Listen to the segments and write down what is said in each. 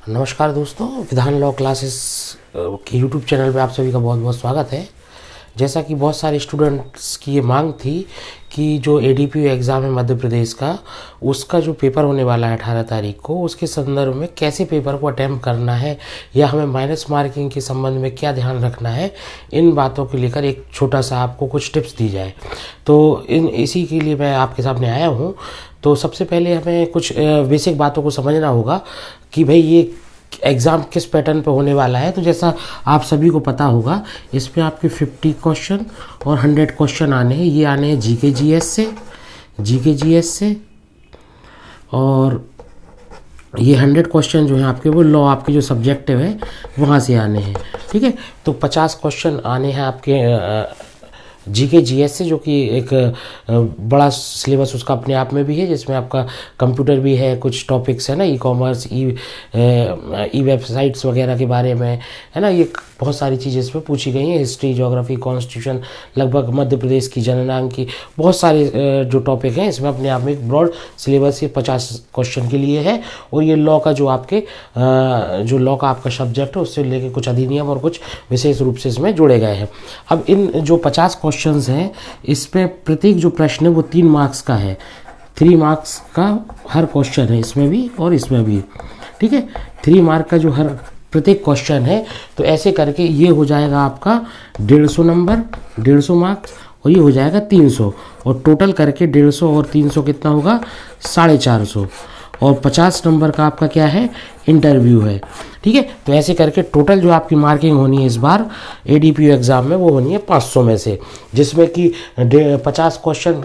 नमस्कार दोस्तों, विधान लॉ क्लासेस के यूट्यूब चैनल पे आप सभी का बहुत बहुत स्वागत है। जैसा कि बहुत सारे स्टूडेंट्स की ये मांग थी कि जो एडीपीयू एग्ज़ाम है मध्य प्रदेश का, उसका जो पेपर होने वाला है 18 तारीख को, उसके संदर्भ में कैसे पेपर को अटैम्प्ट करना है या हमें माइनस मार्किंग के संबंध में क्या ध्यान रखना है, इन बातों को लेकर एक छोटा सा आपको कुछ टिप्स दी जाए। तो इसी के लिए मैं आपके सामने आया हूँ। तो सबसे पहले हमें कुछ बेसिक बातों को समझना होगा कि भाई ये एग्ज़ाम किस पैटर्न पे होने वाला है। तो जैसा आप सभी को पता होगा, इसमें आपके 50 क्वेश्चन और 100 क्वेश्चन आने हैं। ये आने हैं जीके जीएस से और ये 100 क्वेश्चन जो हैं आपके वो लॉ आपके जो सब्जेक्टिव है वहाँ से आने हैं। ठीक है, तो 50 क्वेश्चन आने हैं आपके जीके जीएस से, जो कि एक बड़ा सिलेबस उसका अपने आप में भी है, जिसमें आपका कंप्यूटर भी है, कुछ टॉपिक्स है ना, ई कॉमर्स, ई वेबसाइट्स वगैरह के बारे में है ना। ये बहुत सारी चीज़ें इसमें पूछी गई हैं, हिस्ट्री, ज्योग्राफी, कॉन्स्टिट्यूशन, लगभग मध्य प्रदेश की जननांग की बहुत सारे जो टॉपिक हैं इसमें अपने आप में एक ब्रॉड सिलेबस ये 50 क्वेश्चन के लिए है। और ये लॉ का जो आपके जो लॉ का आपका सब्जेक्ट है उससे लेके कुछ अधिनियम और कुछ विशेष रूप से इसमें जोड़े गए हैं। अब इन जो 50 क्वेश्चंस हैं, इसमें प्रत्येक जो प्रश्न है वो 3 मार्क्स का है। 3 मार्क्स का हर क्वेश्चन है, इसमें भी और इसमें भी। ठीक है, 3 मार्क का जो हर प्रत्येक क्वेश्चन है, तो ऐसे करके ये हो जाएगा आपका 150 नंबर, 150 मार्क्स, और ये हो जाएगा 300, और टोटल करके 150 और 300 कितना होगा, 450। और 50 नंबर का आपका क्या है, इंटरव्यू है। ठीक है, तो ऐसे करके टोटल जो आपकी मार्किंग होनी है इस बार एडीपीयू एग्ज़ाम में वो होनी है 500 में से, जिसमें कि 50 क्वेश्चन,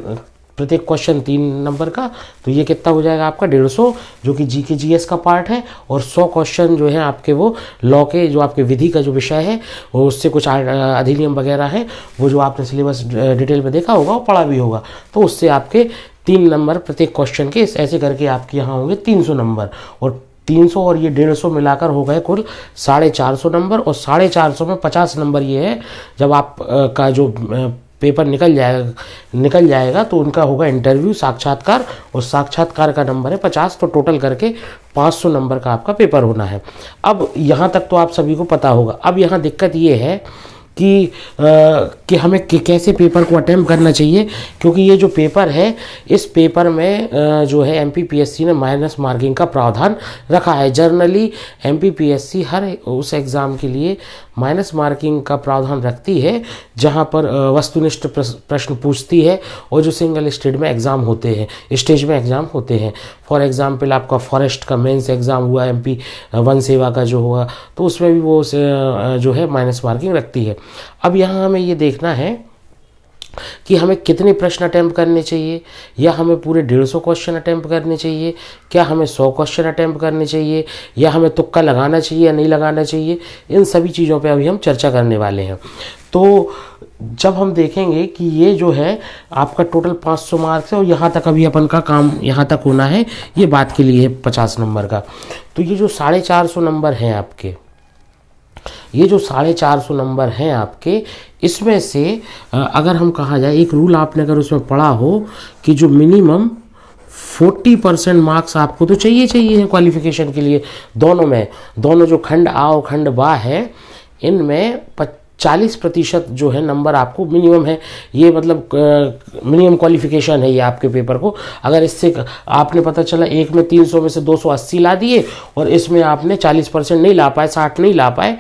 प्रत्येक क्वेश्चन 3 नंबर का, तो ये कितना हो जाएगा आपका 150, जो कि जीके जीएस का पार्ट है। और 100 क्वेश्चन जो है आपके वो लॉ के जो आपके विधि का जो विषय है, वो उससे कुछ अधिनियम वगैरह है, वो जो आपने सिलेबस डिटेल में देखा होगा, वो पढ़ा भी होगा, तो उससे आपके 3 नंबर प्रत्येक क्वेश्चन के, ऐसे करके आपके यहाँ होंगे 300 नंबर। और 300 और ये 150 मिलाकर हो गए कुल 450 नंबर। और 450 में 50 नंबर ये है, जब आप का जो पेपर निकल जाएगा तो उनका होगा इंटरव्यू, साक्षात्कार, और साक्षात्कार का नंबर है 50। तो टोटल करके 500 नंबर का आपका पेपर होना है। अब यहाँ तक तो आप सभी को पता होगा। अब यहाँ दिक्कत ये है कि हमें कैसे पेपर को अटेम्प्ट करना चाहिए, क्योंकि ये जो पेपर है, इस पेपर में जो है एमपीपीएससी ने माइनस मार्किंग का प्रावधान रखा है। जनरली एमपीपीएससी हर उस एग्ज़ाम के लिए माइनस मार्किंग का प्रावधान रखती है जहां पर वस्तुनिष्ठ प्रश्न पूछती है, और जो सिंगल स्टेज में एग्ज़ाम होते हैं फॉर एग्जाम्पल आपका फॉरेस्ट का मेंस एग्ज़ाम हुआ, एमपी वन सेवा का जो हुआ, तो उसमें भी वो जो है माइनस मार्किंग रखती है। अब यहाँ हमें ये देखना है कि हमें कितने प्रश्न अटेम्प्ट करने चाहिए, या हमें पूरे 150 क्वेश्चन अटेम्प्ट करने चाहिए, क्या हमें 100 क्वेश्चन अटेम्प्ट करने चाहिए, या हमें तुक्का लगाना चाहिए या नहीं लगाना चाहिए। इन सभी चीज़ों पे अभी हम चर्चा करने वाले हैं। तो जब हम देखेंगे कि ये जो है आपका टोटल 500 मार्क्स है, और यहाँ तक अभी अपन का काम यहाँ तक होना है, ये बात के लिए है 50 नंबर का। तो ये जो 450 नंबर हैं आपके, ये जो 450 नंबर हैं आपके, इसमें से अगर हम कहा जाए, एक रूल आपने अगर उसमें पढ़ा हो कि जो मिनिमम 40% मार्क्स आपको तो चाहिए है क्वालिफिकेशन के लिए, दोनों में, दोनों जो खंड आ और खंड बा है, इनमें 40% जो है नंबर आपको मिनिमम है। ये मतलब मिनिमम क्वालिफिकेशन है ये आपके पेपर को। अगर इससे आपने पता चला एक में 300 में से 280 ला दिए, और इसमें आपने 40% नहीं ला पाए, 60 नहीं ला पाए,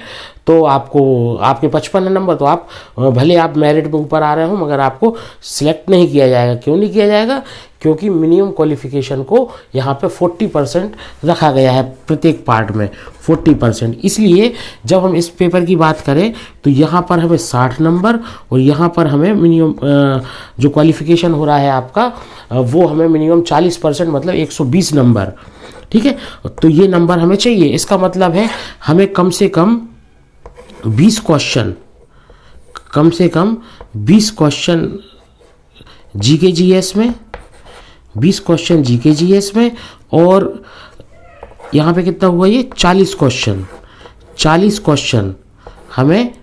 तो आपको आपके 55 नंबर, तो आप भले आप मेरिट में ऊपर आ रहे हो, मगर आपको सिलेक्ट नहीं किया जाएगा। क्यों नहीं किया जाएगा? क्योंकि मिनिमम क्वालिफिकेशन को यहाँ पे 40% रखा गया है, प्रत्येक पार्ट में 40%। इसलिए जब हम इस पेपर की बात करें तो यहाँ पर हमें 60 नंबर, और यहाँ पर हमें मिनिमम जो क्वालिफिकेशन हो रहा है आपका, वो हमें मिनिमम 40%, मतलब 120 नंबर। ठीक है, तो ये नंबर हमें चाहिए। इसका मतलब है हमें कम से कम 20 क्वेश्चन, कम से कम 20 क्वेश्चन जीके जीएस में, 20 क्वेश्चन जीके जीएस में, और यहाँ पे कितना हुआ, ये 40 क्वेश्चन हमें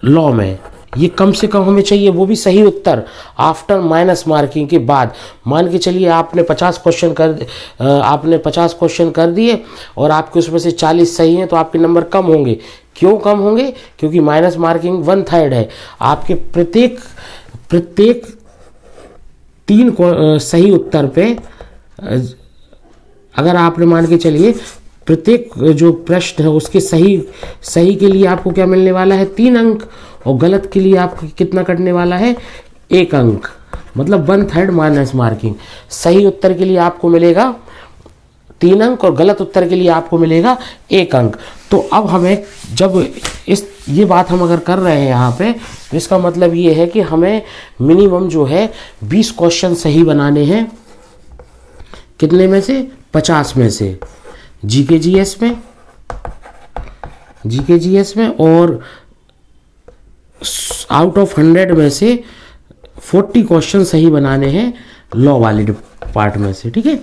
लॉ में, ये कम से कम हमें चाहिए, वो भी सही उत्तर आफ्टर माइनस मार्किंग के बाद। मान के चलिए आपने 50 क्वेश्चन कर दिए और आपके उसमें से 40 सही हैं, तो आपके नंबर कम होंगे। क्यों कम होंगे? क्योंकि माइनस मार्किंग 1/3 है। आपके प्रत्येक 3 सही उत्तर पे अगर आपने मान के चलिए प्रत्येक जो प्रश्न है उसके सही के लिए आपको क्या मिलने वाला है? 3 अंक, और गलत के लिए आपको कितना कटने वाला है? 1 अंक, मतलब 1/3 माइनस मार्किंग। सही उत्तर के लिए आपको मिलेगा 3 अंक और गलत उत्तर के लिए आपको मिलेगा 1 अंक। तो अब हमें जब ये बात हम अगर कर रहे हैं यहाँ पे, तो इसका मतलब ये है कि हमें मिनिमम जो है 20 क्वेश्चन सही बनाने हैं। कितने में से? 50 में से जीके जीएस में, और आउट ऑफ 100 में से 40 क्वेश्चन सही बनाने हैं लॉ वाले पार्ट में से। ठीक है,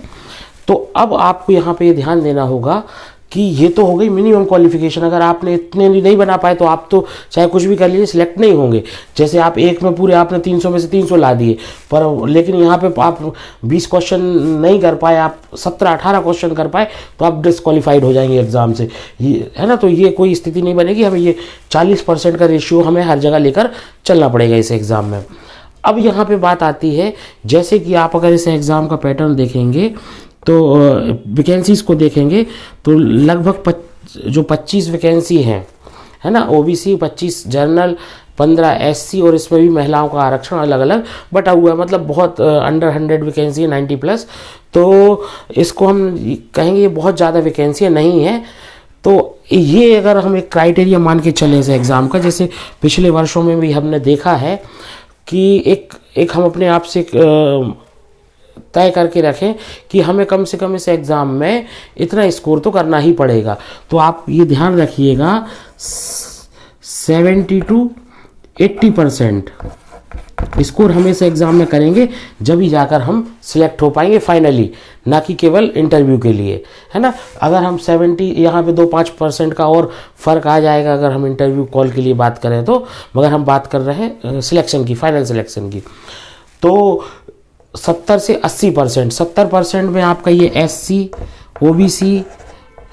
तो अब आपको यहाँ पे ध्यान देना होगा कि ये तो हो गई मिनिमम क्वालिफिकेशन। अगर आपने इतने नहीं बना पाए तो आप तो चाहे कुछ भी कर लीजिए, सिलेक्ट नहीं होंगे। जैसे आप एक में पूरे आपने 300 में से 300 ला दिए, पर लेकिन यहाँ पे आप 20 क्वेश्चन नहीं कर पाए, आप 17-18 क्वेश्चन कर पाए, तो आप डिस्क्वालीफाइड हो जाएंगे एग्जाम से, ये है ना। तो ये कोई स्थिति नहीं बनेगी। हमें ये 40% का रेशियो हमें हर जगह लेकर चलना पड़ेगा इस एग्ज़ाम में। अब यहाँ पे बात आती है, जैसे कि आप अगर इस एग्ज़ाम का पैटर्न देखेंगे तो वैकेंसीज़ को देखेंगे तो लगभग जो 25 वैकेंसी हैं, है ना, ओबीसी 25, जनरल 15, एससी, और इसमें भी महिलाओं का आरक्षण अलग अलग बटा हुआ है। मतलब बहुत अंडर 100 वैकेंसी है, 90+। तो इसको हम कहेंगे ये बहुत ज़्यादा वैकेंसियाँ नहीं है। तो ये अगर हम एक क्राइटेरिया मान के चले इस एग्ज़ाम का, जैसे पिछले वर्षों में भी हमने देखा है कि एक हम अपने आप से तय करके रखें कि हमें कम से कम इस एग्ज़ाम में इतना स्कोर तो करना ही पड़ेगा। तो आप ये ध्यान रखिएगा 70 to 80% स्कोर हमें इस एग्ज़ाम में करेंगे, जब ही जाकर हम सिलेक्ट हो पाएंगे फाइनली, ना कि केवल इंटरव्यू के लिए, है ना। अगर हम 70 यहाँ पे 2-5% का और फ़र्क आ जाएगा अगर हम इंटरव्यू कॉल के लिए बात करें तो, मगर हम बात कर रहे हैं सिलेक्शन की, फाइनल सिलेक्शन की। तो 70 से 80%, 70% में आपका ये एससी, ओबीसी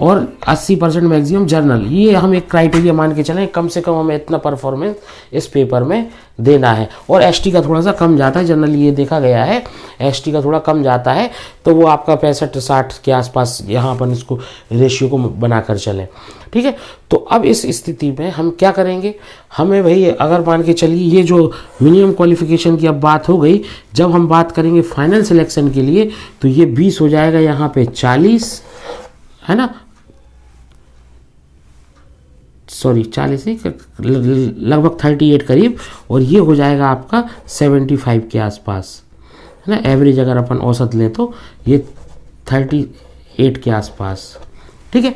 और 80% मैक्सिमम जनरल, ये हम एक क्राइटेरिया मान के चलें, कम से कम हमें इतना परफॉर्मेंस इस पेपर में देना है। और एसटी का थोड़ा सा कम जाता है, जनरली ये देखा गया है एसटी का थोड़ा कम जाता है, तो वो आपका 65-60 के आसपास यहाँ अपन इसको रेशियो को बनाकर चलें। ठीक है, तो अब इस स्थिति में हम क्या करेंगे? हमें भाई अगर मान के चलिए ये जो मिनिमम क्वालिफिकेशन की अब बात हो गई, जब हम बात करेंगे फाइनल सिलेक्शन के लिए तो ये 20 हो जाएगा, यहाँ पे 40, है ना, सॉरी 40 ही, लगभग 38 करीब, और ये हो जाएगा आपका 75 के आसपास, है ना। एवरेज अगर अपन औसत लें तो ये 38 के आसपास। ठीक है,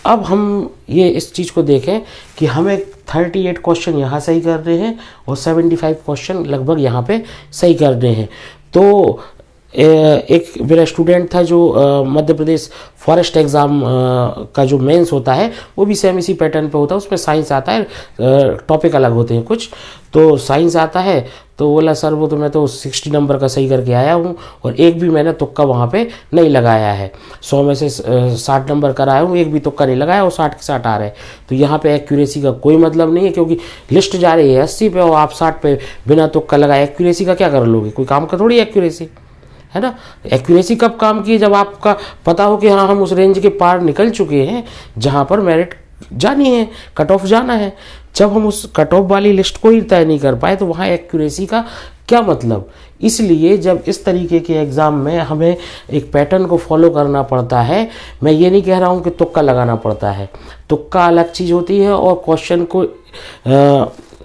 अब हम ये इस चीज़ को देखें कि हमें 38 क्वेश्चन यहाँ सही कर रहे हैं और 75 क्वेश्चन लगभग यहाँ पे सही कर रहे हैं। तो एक मेरा स्टूडेंट था जो मध्य प्रदेश फॉरेस्ट एग्ज़ाम का जो मेंस होता है वो भी सेम इसी पैटर्न पे होता है। उसमें साइंस आता है, टॉपिक अलग होते हैं कुछ। तो साइंस आता है तो बोला सर वो तो मैं तो 60 नंबर का सही करके आया हूँ और एक भी मैंने तुक्का वहाँ पे नहीं लगाया है। 100 में से 60 नंबर कराया हूँ, एक भी तुक्का नहीं लगाया और 60 के 60 आ रहे हैं। तो यहाँ पे एक्यूरेसी का कोई मतलब नहीं है, क्योंकि लिस्ट जा रही है 80 पे और आप 60 पे बिना तुक्का लगाए एक्यूरेसी का क्या कर लोगे? कोई काम का थोड़ी एक्यूरेसी, है ना। एक्यूरेसी कब काम की? जब आपका पता हो कि हाँ हम उस रेंज के पार निकल चुके हैं जहाँ पर मेरिट जानी है, कट ऑफ जाना है। जब हम उस कट ऑफ वाली लिस्ट को ही तय नहीं कर पाए तो वहाँ एक्यूरेसी का क्या मतलब? इसलिए जब इस तरीके के एग्ज़ाम में हमें एक पैटर्न को फॉलो करना पड़ता है, मैं ये नहीं कह रहा हूँ कि तुक्का लगाना पड़ता है, तुक्का अलग चीज़ होती है और क्वेश्चन को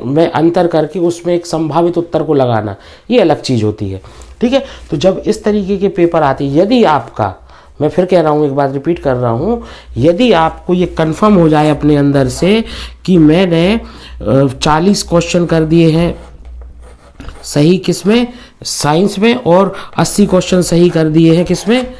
में अंतर करके उसमें एक संभावित उत्तर को लगाना ये अलग चीज़ होती है। ठीक है, तो जब इस तरीके के पेपर आते हैं, यदि आपका, मैं फिर कह रहा हूँ, एक बात रिपीट कर रहा हूँ, यदि आपको ये कंफर्म हो जाए अपने अंदर से कि मैंने 40 क्वेश्चन कर दिए हैं सही किसमें? साइंस में, और 80 क्वेश्चन सही कर दिए हैं किसमें?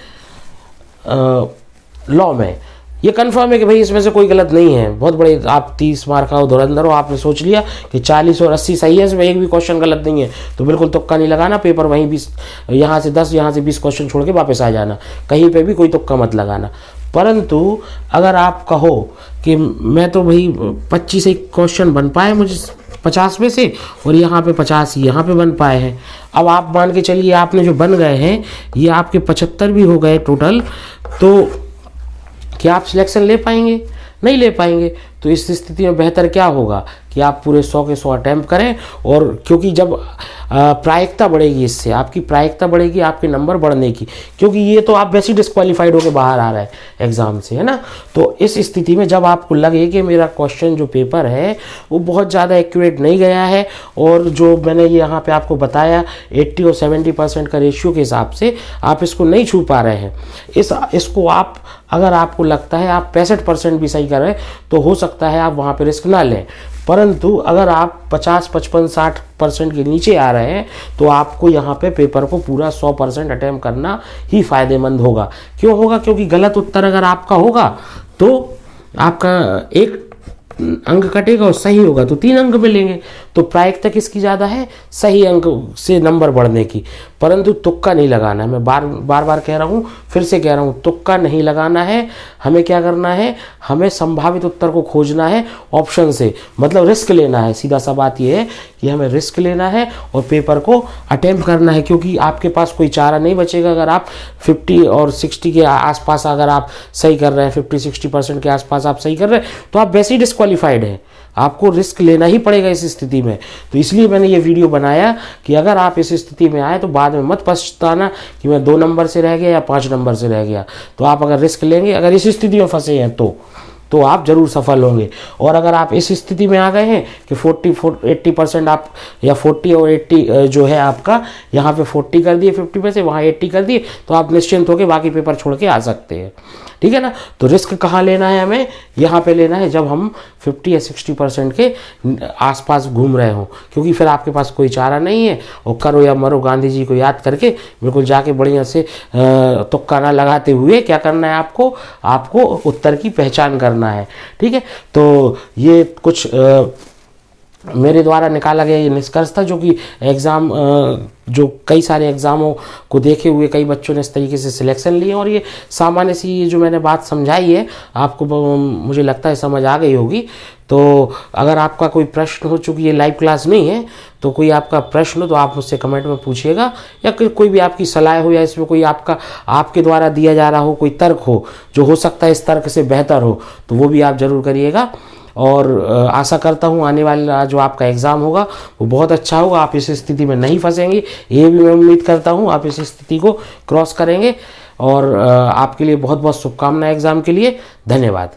लॉ में। ये कंफर्म है कि भाई इसमें से कोई गलत नहीं है। बहुत बड़े आप 30 मार्क का धुरंधर हो, आपने सोच लिया कि 40 और 80 सही है, इसमें एक भी क्वेश्चन गलत नहीं है, तो बिल्कुल तुक्का नहीं लगाना। पेपर वहीं 20, यहाँ से 10, यहाँ से 20 क्वेश्चन छोड़ के वापस आ जाना, कहीं पे भी कोई तुक्का मत लगाना। परंतु अगर आप कहो कि मैं तो भाई 25 एक क्वेश्चन बन पाए मुझे 50 में से, और यहाँ पे 50 यहाँ पे बन पाए हैं, अब आप मान के चलिए आपने जो बन गए हैं ये आपके 75 भी हो गए टोटल, तो क्या आप सिलेक्शन ले पाएंगे? नहीं ले पाएंगे। तो इस स्थिति में बेहतर क्या होगा कि आप पूरे 100 के 100 अटैम्प्ट करें, और क्योंकि जब प्रायिकता बढ़ेगी, इससे आपकी प्रायिकता बढ़ेगी आपके नंबर बढ़ने की, क्योंकि ये तो आप वैसे ही डिस्क्वालीफाइड होकर बाहर आ रहा है एग्जाम से, है ना। तो इस स्थिति में जब आपको लगे कि मेरा क्वेश्चन जो पेपर है वो बहुत ज़्यादा एक्यूरेट नहीं गया है, और जो मैंने ये यहाँ पे आपको बताया 80 और 70% का रेशियो के हिसाब से आप इसको नहीं छू पा रहे हैं, इसको आप अगर आपको लगता है आप 65% भी सही कर रहे हैं, तो हो सकता है आप वहाँ पे रिस्क ना लें। परंतु अगर आप 50, 55, 60% के नीचे आ रहे हैं, तो आपको यहाँ पे पेपर को पूरा 100% अटेम्प्ट करना ही फायदेमंद होगा। क्यों होगा? क्योंकि गलत उत्तर अगर आपका होगा तो आपका एक अंक कटेगा, और सही होगा तो 3 अंक मिलेंगे। तो प्रायिकता किसकी ज़्यादा है? सही अंक से नंबर बढ़ने की। परंतु तुक्का नहीं लगाना है। मैं बार बार कह रहा हूँ, फिर से कह रहा हूँ, तुक्का नहीं लगाना है। हमें क्या करना है? हमें संभावित उत्तर को खोजना है ऑप्शन से, मतलब रिस्क लेना है। सीधा सा बात यह है कि हमें रिस्क लेना है और पेपर को अटेम्प्ट करना है, क्योंकि आपके पास कोई चारा नहीं बचेगा। अगर आप 50 और 60 के आसपास अगर आप सही कर रहे हैं, 50-60% के आसपास आप सही कर रहे हैं, तो आप वैसे ही डिस्क्वालीफाइड हैं। आपको रिस्क लेना ही पड़ेगा इस स्थिति में। तो इसलिए मैंने ये वीडियो बनाया कि अगर आप इस स्थिति में आए तो बाद में मत पछताना कि मैं 2 नंबर से रह गया या 5 नंबर से रह गया। तो आप अगर रिस्क लेंगे, अगर इस स्थिति में फंसे हैं तो आप जरूर सफल होंगे। और अगर आप इस स्थिति में आ गए हैं कि 80% आप, या 40 और 80 जो है आपका, यहाँ पे 40 कर दिए 50 में से, वहाँ 80 कर दिए, तो आप निश्चिंत होकर बाकी पेपर छोड़ के आ सकते हैं। ठीक है ना। तो रिस्क कहाँ लेना है? हमें यहाँ पे लेना है जब हम 50 या 60% के आसपास घूम रहे हों, क्योंकि फिर आपके पास कोई चारा नहीं है। और करो या मरो, गांधी जी को याद करके बिल्कुल जाके बढ़िया से तुक्का ना लगाते हुए क्या करना है? आपको उत्तर की पहचान करना है। ठीक है। तो ये कुछ मेरे द्वारा निकाला गया ये निष्कर्ष था, जो कि एग्ज़ाम जो कई सारे एग्ज़ामों को देखे हुए कई बच्चों ने इस तरीके से सिलेक्शन लिए। और ये सामान्य सी ये जो मैंने बात समझाई है आपको, मुझे लगता है समझ आ गई होगी। तो अगर आपका कोई प्रश्न हो, चूँकि ये लाइव क्लास नहीं है, तो कोई आपका प्रश्न हो तो आप मुझसे कमेंट में पूछिएगा, या कोई भी आपकी सलाह हो, या इसमें कोई आपके द्वारा दिया जा रहा हो कोई तर्क हो जो हो सकता है इस तर्क से बेहतर हो, तो वो भी आप ज़रूर करिएगा। और आशा करता हूँ आने वाला जो आपका एग्ज़ाम होगा वो बहुत अच्छा होगा। आप इस स्थिति में नहीं फंसेंगे, ये भी मैं उम्मीद करता हूँ। आप इस स्थिति को क्रॉस करेंगे, और आपके लिए बहुत बहुत शुभकामनाएं एग्ज़ाम के लिए। धन्यवाद।